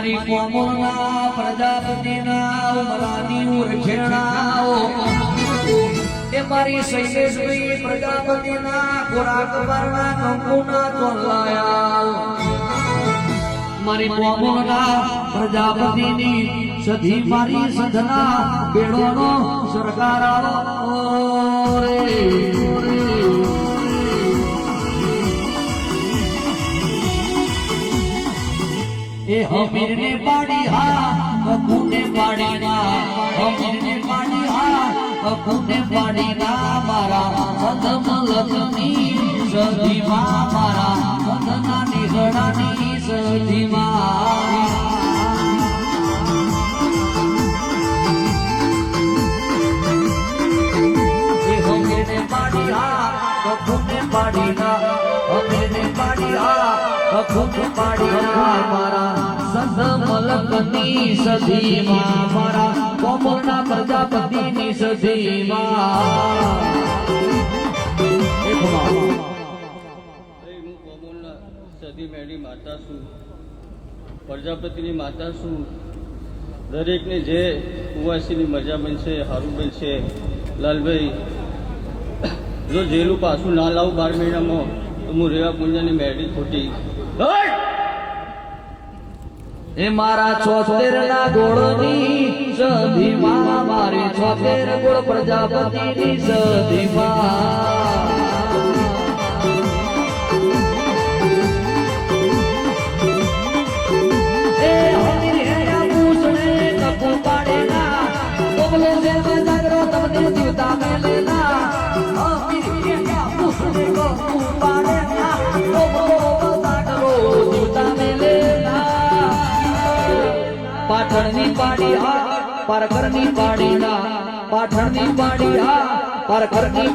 મારી કોમળના પ્રજાપતિના ઉમરાની ઉરખેણાઓ એ મારી શૈલેષભાઈ પ્રજાપતિના ખોરાક પરના કંકુના ચોલાયા મારી કોમળના પ્રજાપતિની સધી મારી સંધના બેડોનો સરકાર એ હમીરને પાડી હા અખુને પાડી ના હમીરને પાડી હા અખુને પાડી ના મારા સદમલકની સધીમાં મારા સદના નિગડાની સધીમાં એ હમીરને પાડી હા અખુને પાડી ના હમીરને પાડી હા અખુને પાડી ના મારા સદમલકની સધીમાં મારા કોમળના પ્રજાપતિની સધીમાં સધી મેળી માતા છું, પ્રજાપતિની માતા છું. દરેકને જે કુવાસીની મજા બનશે સારું બનશે. લાલભાઈ જો જેલું પાછું ના લાવું 12 મહિનામાં તો હું રેવા પુંજાની મેળી ખોટી એ મારા 76 ના ગોળની સધીમાં મારી 76 ગોળ પ્રજાપતિની સધીમાં એ હમીર હેયા પૂછને કપુ પાડેના બોલો સે જાગરો તમને જીવતા મેલેના હમીર હેયા પૂછને કપુ પાડેના બોલો જાગરો જીવતા મેલેના પાટણની પાડી હા પારકરની પાડી ના પાટણની પાડી હા પારકરની